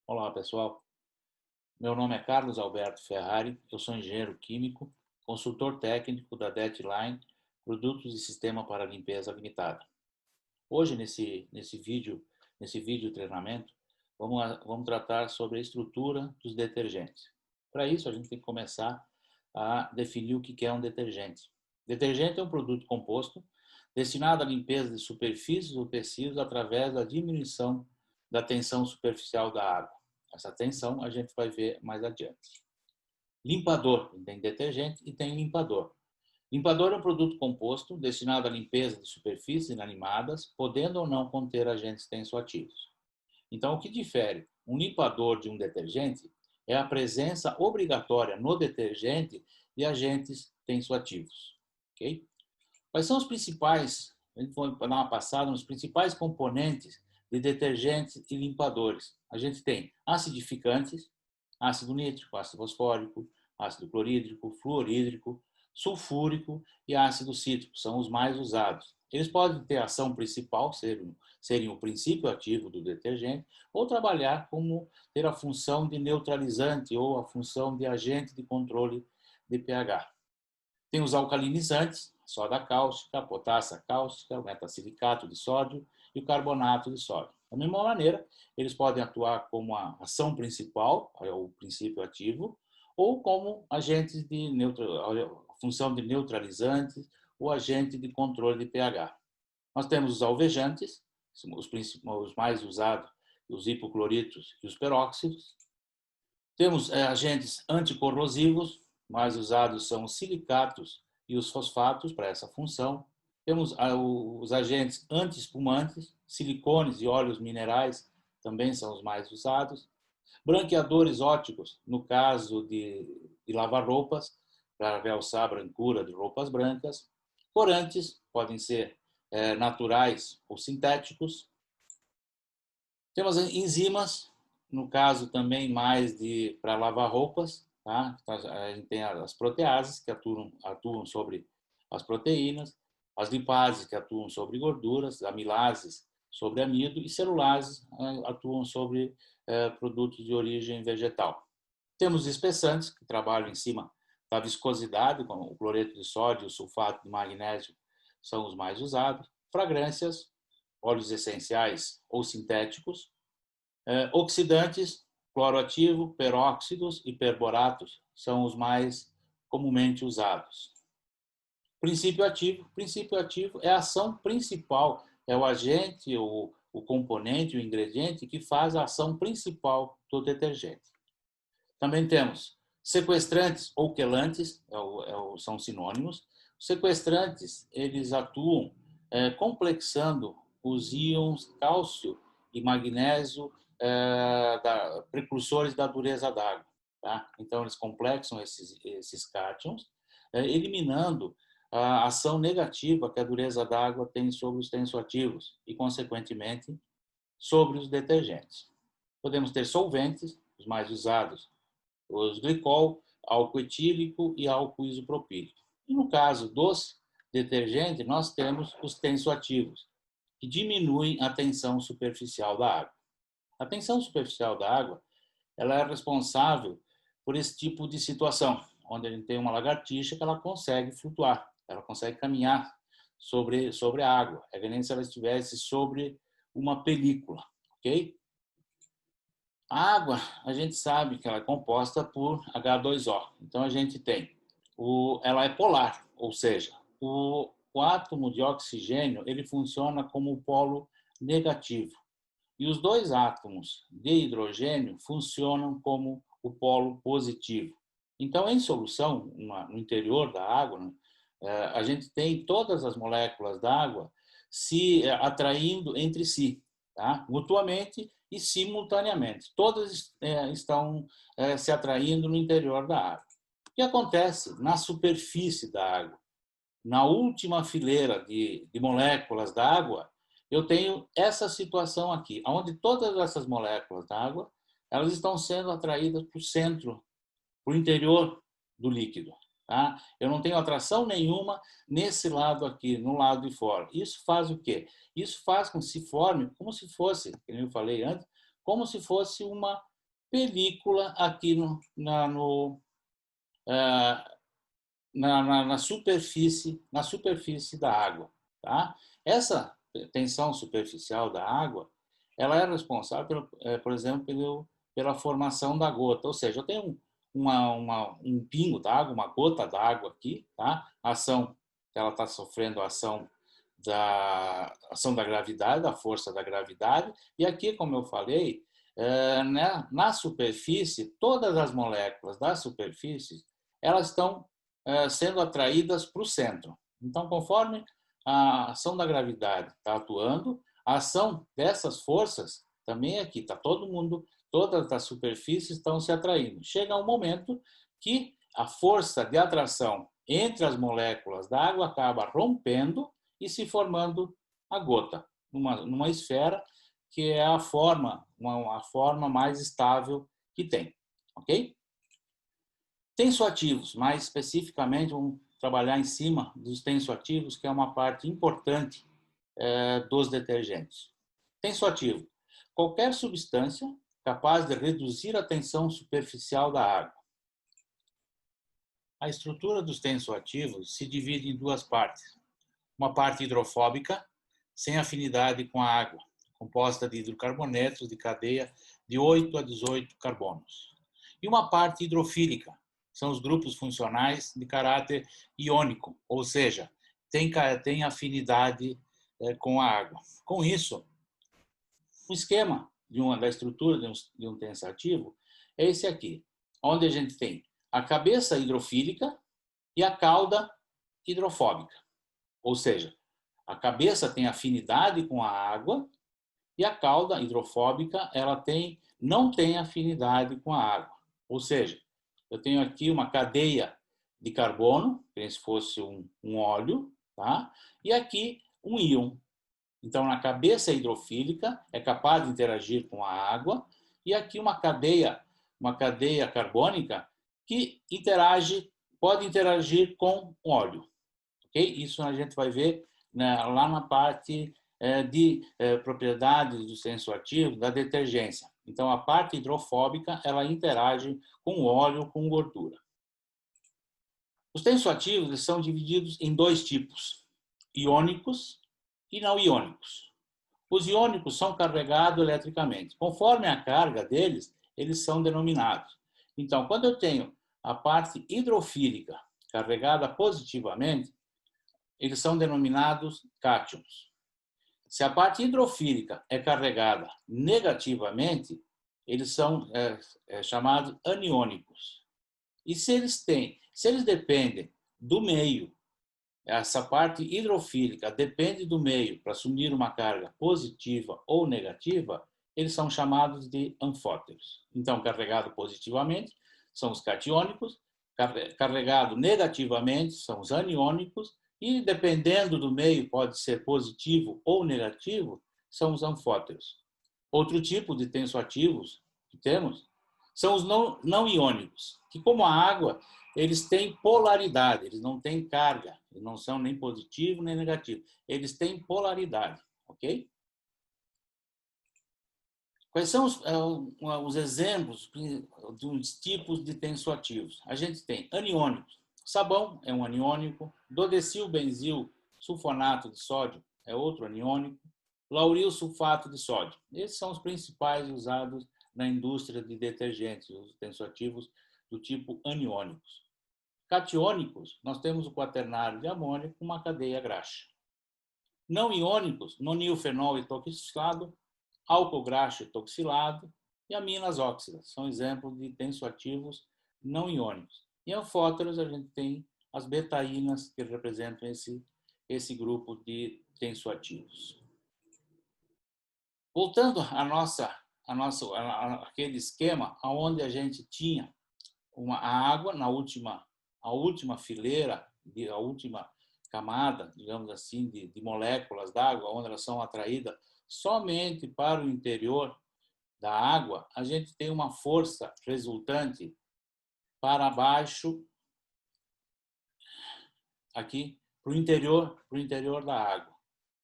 Olá, pessoal. Meu nome é Carlos Alberto Ferrari, eu sou engenheiro químico, consultor técnico da Deadline Produtos e Sistema para Limpeza Limitada. Hoje, nesse vídeo treinamento, vamos tratar sobre a estrutura dos detergentes. Para isso, a gente tem que começar a definir o que é um detergente. Detergente é um produto composto destinado à limpeza de superfícies ou tecidos através da diminuição da tensão superficial da água. Essa tensão a gente vai ver mais adiante. Limpador, tem detergente e tem limpador. Limpador é um produto composto destinado à limpeza de superfícies inanimadas, podendo ou não conter agentes tensoativos. Então, o que difere um limpador de um detergente é a presença obrigatória no detergente de agentes tensoativos. Ok? Quais são os principais, a gente vai dar uma passada nos principais componentes de detergentes e limpadores? A gente tem acidificantes, ácido nítrico, ácido fosfórico, ácido clorídrico, fluorídrico, sulfúrico e ácido cítrico, são os mais usados. Eles podem ter ação principal, serem o princípio ativo do detergente, ou trabalhar como ter a função de neutralizante ou a função de agente de controle de pH. Tem os alcalinizantes, soda cáustica, potássio cáustica, o metasilicato de sódio e o carbonato de sódio. Da mesma maneira, eles podem atuar como a ação principal, o princípio ativo, ou como agentes de função de neutralizantes ou agente de controle de pH. Nós temos os alvejantes, os mais usados, os hipocloritos e os peróxidos. Temos agentes anticorrosivos, mais usados são os silicatos e os fosfatos para essa função. Temos os agentes antiespumantes, silicones e óleos minerais também são os mais usados. Branqueadores ópticos, no caso de lavar roupas, para realçar a brancura de roupas brancas. Corantes, podem ser naturais ou sintéticos. Temos enzimas, no caso também mais para lavar roupas, tá? A gente tem as proteases que atuam sobre as proteínas, as lipases que atuam sobre gorduras, amilases sobre amido e celulases atuam sobre produtos de origem vegetal. Temos espessantes que trabalham em cima da viscosidade, como o cloreto de sódio e o sulfato de magnésio são os mais usados. Fragrâncias, óleos essenciais ou sintéticos, oxidantes, cloroativo, peróxidos e perboratos são os mais comumente usados. Princípio ativo é a ação principal, é o agente, o componente, o ingrediente que faz a ação principal do detergente. Também temos sequestrantes ou quelantes, são sinônimos. Os sequestrantes, eles atuam complexando os íons cálcio e magnésio, precursores da dureza d'água. Tá? Então, eles complexam esses cátions, eliminando a ação negativa que a dureza d'água tem sobre os tensoativos e, consequentemente, sobre os detergentes. Podemos ter solventes, os mais usados, os glicol, álcool etílico e álcool isopropílico. E no caso dos detergentes, nós temos os tensoativos, que diminuem a tensão superficial da água. A tensão superficial da água, ela é responsável por esse tipo de situação, onde a gente tem uma lagartixa que ela consegue flutuar, ela consegue caminhar sobre a água. É que nem se ela estivesse sobre uma película, ok? A água, a gente sabe que ela é composta por H2O. Então, a gente tem, ela é polar, ou seja, o átomo de oxigênio ele funciona como o polo negativo. E os dois átomos de hidrogênio funcionam como o polo positivo. Então, em solução, no interior da água, né, a gente tem todas as moléculas da água se atraindo entre si, tá? Mutuamente e simultaneamente. Todas estão se atraindo no interior da água. O que acontece na superfície da água? Na última fileira de moléculas da água, eu tenho essa situação aqui, onde todas essas moléculas da água elas estão sendo atraídas para o centro, para o interior do líquido. Tá? Eu não tenho atração nenhuma nesse lado aqui, no lado de fora. Isso faz o quê? Isso faz com que se forme, como se fosse, como eu falei antes, como se fosse uma película aqui na superfície da água. Tá? Essa tensão superficial da água, ela é responsável, por exemplo, pela formação da gota. Ou seja, eu tenho um pingo d'água, uma gota d'água aqui, tá? Ela está sofrendo a ação da gravidade, da força da gravidade, e aqui, como eu falei, na superfície, todas as moléculas da superfície, elas estão sendo atraídas para o centro. Então, conforme a ação da gravidade está atuando, a ação dessas forças também aqui, está todo mundo, todas as superfícies estão se atraindo. Chega um momento que a força de atração entre as moléculas da água acaba rompendo e se formando a gota, numa esfera que é a forma mais estável que tem, ok? Tensoativos, mais especificamente, vamos trabalhar em cima dos tensoativos, que é uma parte importante dos detergentes. Tensoativo, qualquer substância capaz de reduzir a tensão superficial da água. A estrutura dos tensoativos se divide em duas partes. Uma parte hidrofóbica, sem afinidade com a água, composta de hidrocarbonetos de cadeia de 8 a 18 carbonos. E uma parte hidrofílica, são os grupos funcionais de caráter iônico, ou seja, tem afinidade com a água. Com isso, o esquema da estrutura de um tensoativo é esse aqui, onde a gente tem a cabeça hidrofílica e a cauda hidrofóbica. Ou seja, a cabeça tem afinidade com a água e a cauda hidrofóbica não tem afinidade com a água. Ou seja, eu tenho aqui uma cadeia de carbono, como se fosse um óleo, tá? E aqui um íon. Então, na cabeça hidrofílica é capaz de interagir com a água e aqui uma cadeia carbônica que pode interagir com óleo. Okay? Isso a gente vai ver lá na parte de propriedades do tensoativo da detergência. Então, a parte hidrofóbica, ela interage com óleo, com gordura. Os tensoativos são divididos em dois tipos, iônicos e não iônicos. Os iônicos são carregados eletricamente. Conforme a carga deles, eles são denominados. Então, quando eu tenho a parte hidrofílica carregada positivamente, eles são denominados cátions. Se a parte hidrofílica é carregada negativamente, eles são chamados aniônicos. E se eles dependem do meio, essa parte hidrofílica depende do meio para assumir uma carga positiva ou negativa, eles são chamados de anfóteros. Então, carregado positivamente são os catiônicos, carregado negativamente são os aniônicos, e dependendo do meio, pode ser positivo ou negativo, são os anfóteros. Outro tipo de tensoativos que temos são os não iônicos, que como a água, eles têm polaridade, eles não têm carga, eles não são nem positivo nem negativo, eles têm polaridade, ok? Quais são os exemplos dos tipos de tensoativos? A gente tem aniônicos. Sabão é um aniônico, dodecilbenzil sulfonato de sódio é outro aniônico, lauril sulfato de sódio. Esses são os principais usados na indústria de detergentes, os tensoativos do tipo aniônicos. Catiônicos, nós temos o quaternário de amônio com uma cadeia graxa. Não iônicos, nonilfenol etoxilado, álcool graxo etoxilado e aminas óxidas. São exemplos de tensoativos não iônicos. E anfóteros, a gente tem as betaínas, que representam esse grupo de tensoativos. Voltando aquele esquema onde a gente tinha a água a última fileira, a última camada, digamos assim, de moléculas d'água, onde elas são atraídas somente para o interior da água, a gente tem uma força resultante para baixo, aqui, para o interior da água.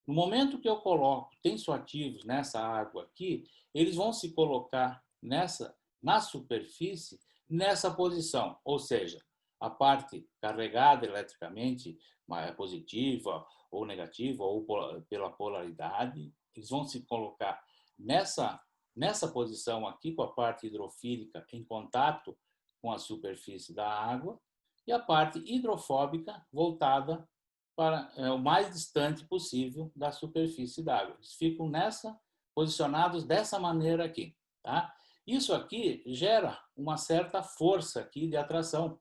No momento que eu coloco tensoativos nessa água aqui, eles vão se colocar na superfície nessa posição, ou seja, a parte carregada eletricamente, positiva ou negativa, ou pela polaridade, eles vão se colocar nessa posição aqui, com a parte hidrofílica em contato com a superfície da água, e a parte hidrofóbica voltada para o mais distante possível da superfície da água. Eles ficam posicionados dessa maneira aqui, tá? Isso aqui gera uma certa força aqui de atração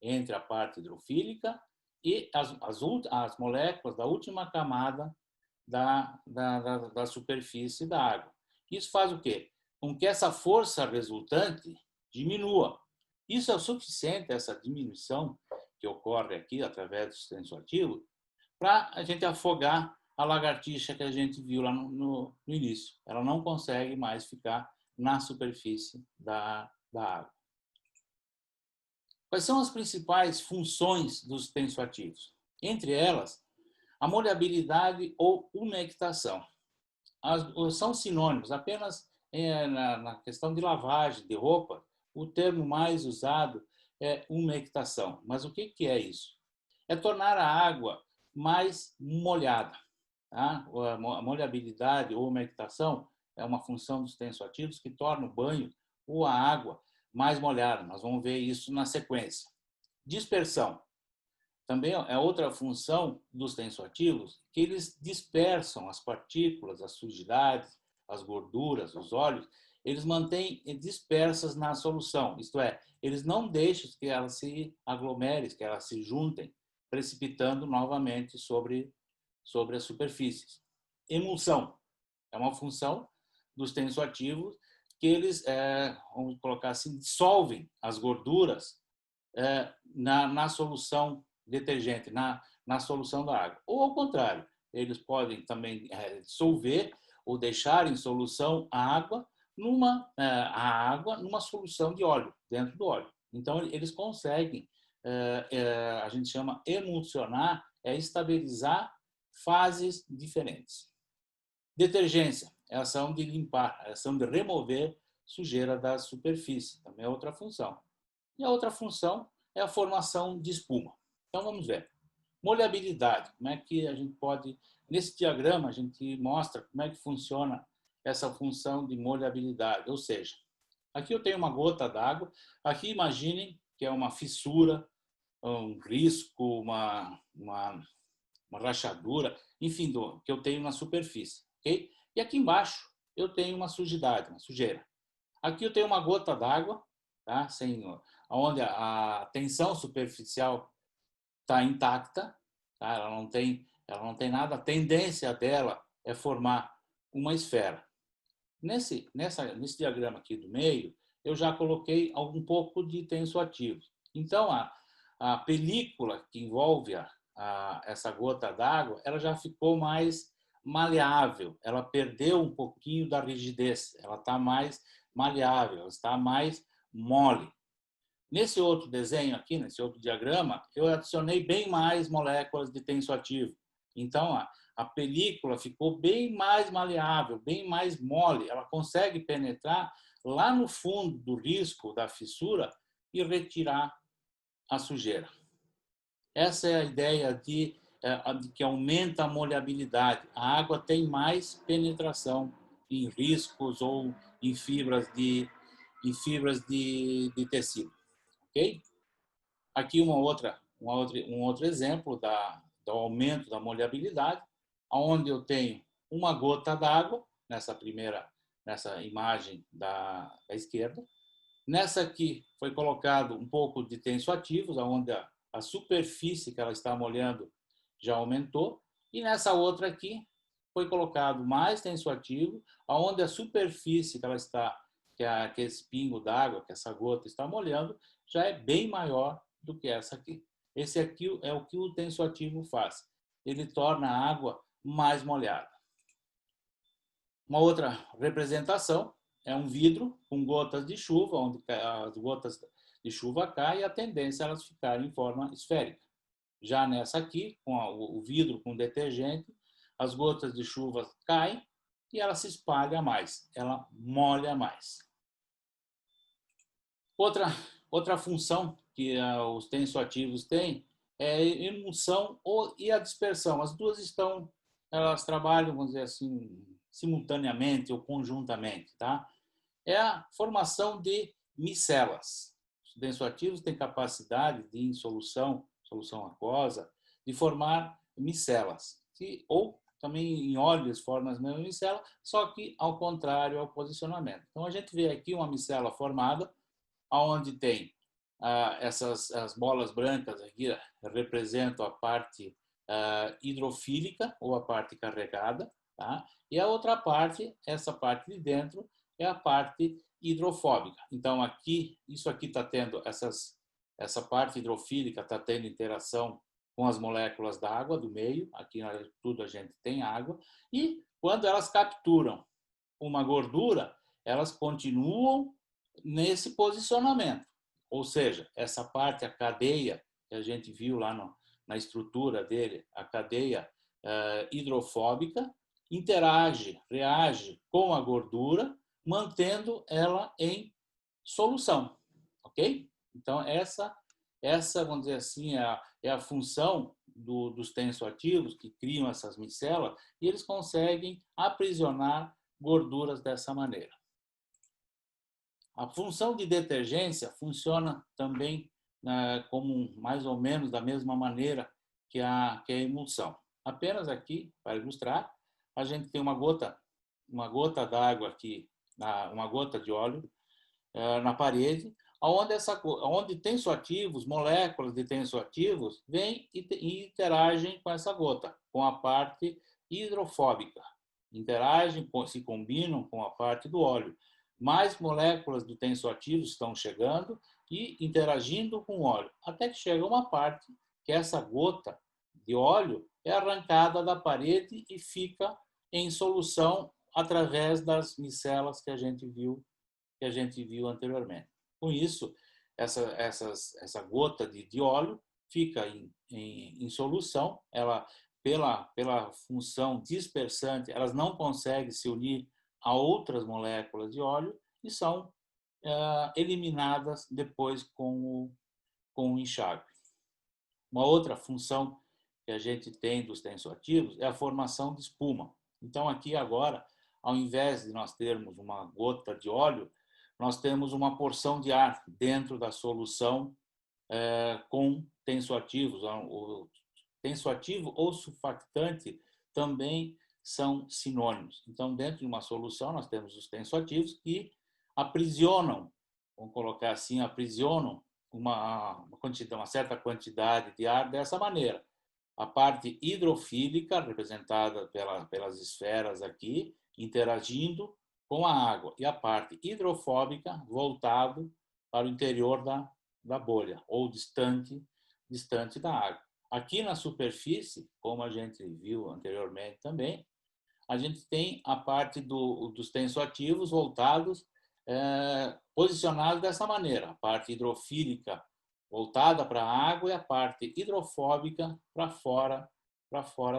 entre a parte hidrofílica e as moléculas da última camada da superfície da água. Isso faz o quê? Com que essa força resultante diminua. Isso é o suficiente, essa diminuição que ocorre aqui através do tensoativo, para a gente afogar a lagartixa que a gente viu lá no início. Ela não consegue mais ficar na superfície da água. Quais são as principais funções dos tensoativos? Entre elas, a molhabilidade ou umectação. São sinônimos, apenas na questão de lavagem de roupa, o termo mais usado é umectação. Mas o que é isso? É tornar a água mais molhada. Tá? A molhabilidade ou umectação é uma função dos tensoativos que torna o banho ou a água mais molhada. Nós vamos ver isso na sequência. Dispersão. Também é outra função dos tensoativos, que eles dispersam as partículas, as sujidades, as gorduras, os óleos, eles mantêm dispersas na solução, isto é, eles não deixam que elas se aglomerem, que elas se juntem, precipitando novamente sobre as superfícies. Emulsão é uma função dos tensoativos que eles, vamos colocar assim, dissolvem as gorduras na solução detergente, na solução da água. Ou ao contrário, eles podem também dissolver ou deixar em solução a água numa solução de óleo, dentro do óleo. Então, eles conseguem, a gente chama emulsionar, estabilizar fases diferentes. Detergência é a ação de limpar, a ação de remover sujeira da superfície, também é outra função. E a outra função é a formação de espuma. Então, vamos ver. Molhabilidade. Como é que a gente pode... Nesse diagrama, a gente mostra como é que funciona essa função de molhabilidade. Ou seja, aqui eu tenho uma gota d'água. Aqui, imaginem que é uma fissura, um risco, uma rachadura, enfim, que eu tenho na superfície. Okay? E aqui embaixo eu tenho uma sujidade, uma sujeira. Aqui eu tenho uma gota d'água, tá? Onde a tensão superficial está intacta, tá? Ela não tem nada, a tendência dela é formar uma esfera. Nesse diagrama aqui do meio, eu já coloquei um pouco de tensoativo. Então, a película que envolve essa gota d'água, ela já ficou mais maleável, ela perdeu um pouquinho da rigidez, ela está mais maleável, ela está mais mole. Nesse outro desenho aqui, nesse outro diagrama, eu adicionei bem mais moléculas de tensoativo. Então, a película ficou bem mais maleável, bem mais mole. Ela consegue penetrar lá no fundo do risco da fissura e retirar a sujeira. Essa é a ideia de que aumenta a molhabilidade. A água tem mais penetração em riscos ou em fibras de tecido. Okay? Aqui um outro exemplo do aumento da molhabilidade, onde eu tenho uma gota d'água, nessa imagem da esquerda. Nessa aqui foi colocado um pouco de tensoativos, onde a superfície que ela está molhando já aumentou. E nessa outra aqui foi colocado mais tensoativo, onde a superfície que ela está, que esse pingo d'água, que essa gota está molhando, já é bem maior do que essa aqui. Esse aqui é o que o tensoativo faz. Ele torna a água mais molhada. Uma outra representação é um vidro com gotas de chuva, onde as gotas de chuva caem e a tendência é elas ficarem em forma esférica. Já nessa aqui, com o vidro com detergente, as gotas de chuva caem e ela se espalha mais, ela molha mais. Outra função que os tensoativos têm é a emulsão e a dispersão. As duas elas trabalham, vamos dizer assim, simultaneamente ou conjuntamente, tá? É a formação de micelas. Os tensoativos têm capacidade de, em solução aquosa, de formar micelas, ou também em óleos formam as mesmas micelas, só que ao contrário ao posicionamento. Então a gente vê aqui uma micela formada, onde tem as bolas brancas aqui representam a parte hidrofílica ou a parte carregada, tá? E a outra parte, essa parte de dentro, é a parte hidrofóbica. Então isso aqui está tendo essa parte hidrofílica está tendo interação com as moléculas da água do meio. Aqui tudo a gente tem água, e quando elas capturam uma gordura, elas continuam nesse posicionamento. Ou seja, essa parte, a cadeia, que a gente viu lá na estrutura dele, a cadeia hidrofóbica, reage com a gordura, mantendo ela em solução, ok? Então, essa vamos dizer assim, é a função dos tensoativos que criam essas micelas, e eles conseguem aprisionar gorduras dessa maneira. A função de detergência funciona também como mais ou menos da mesma maneira que a emulsão. Apenas aqui, para ilustrar, a gente tem uma gota d'água aqui, uma gota de óleo na parede, onde tensoativos, moléculas de tensoativos, vêm e interagem com essa gota, com a parte hidrofóbica. Interagem, se combinam com a parte do óleo. Mais moléculas do tensoativo estão chegando e interagindo com o óleo, até que chega uma parte que essa gota de óleo é arrancada da parede e fica em solução através das micelas que a gente viu anteriormente. Com isso, essa gota de óleo fica em solução. Ela, pela função dispersante, elas não conseguem se unir a outras moléculas de óleo e são eliminadas depois com o enxágue. Uma outra função que a gente tem dos tensoativos é a formação de espuma. Então, aqui agora, ao invés de nós termos uma gota de óleo, nós temos uma porção de ar dentro da solução com tensoativos. O tensoativo ou surfactante também são sinônimos. Então, dentro de uma solução, nós temos os tensoativos que aprisionam, vamos colocar assim, aprisionam uma certa quantidade de ar dessa maneira. A parte hidrofílica, representada pelas esferas aqui, interagindo com a água, e a parte hidrofóbica, voltado para o interior da bolha, ou distante da água. Aqui na superfície, como a gente viu anteriormente também, a gente tem a parte dos tensoativos voltados, posicionados dessa maneira. A parte hidrofílica voltada para a água e a parte hidrofóbica para fora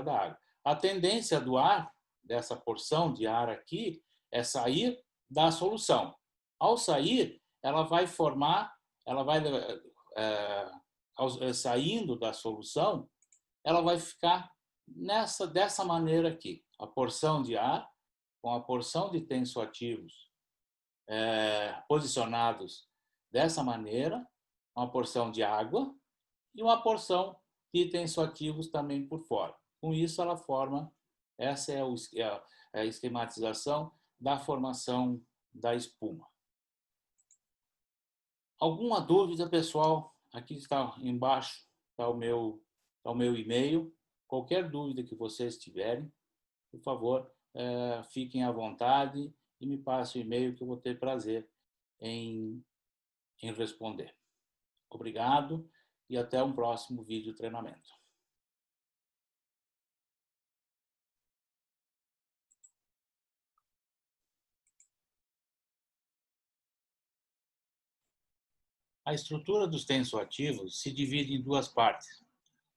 da água. A tendência do ar, dessa porção de ar aqui, é sair da solução. Ao sair, ela vai saindo da solução, ela vai ficar dessa maneira aqui. A porção de ar com a porção de tensoativos posicionados dessa maneira, uma porção de água e uma porção de tensoativos também por fora. Com isso, ela forma, essa é a esquematização da formação da espuma. Alguma dúvida, pessoal? Aqui está embaixo, está o meu e-mail. Qualquer dúvida que vocês tiverem, por favor, fiquem à vontade e me passem o e-mail que eu vou ter prazer em responder. Obrigado e até um próximo vídeo treinamento. A estrutura dos tensoativos se divide em duas partes.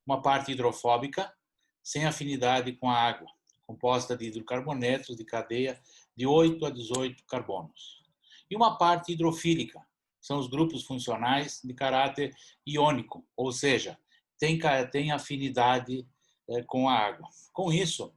Uma parte hidrofóbica, sem afinidade com a água, composta de hidrocarbonetos de cadeia de 8 a 18 carbonos. E uma parte hidrofílica, são os grupos funcionais de caráter iônico, ou seja, tem afinidade com a água. Com isso,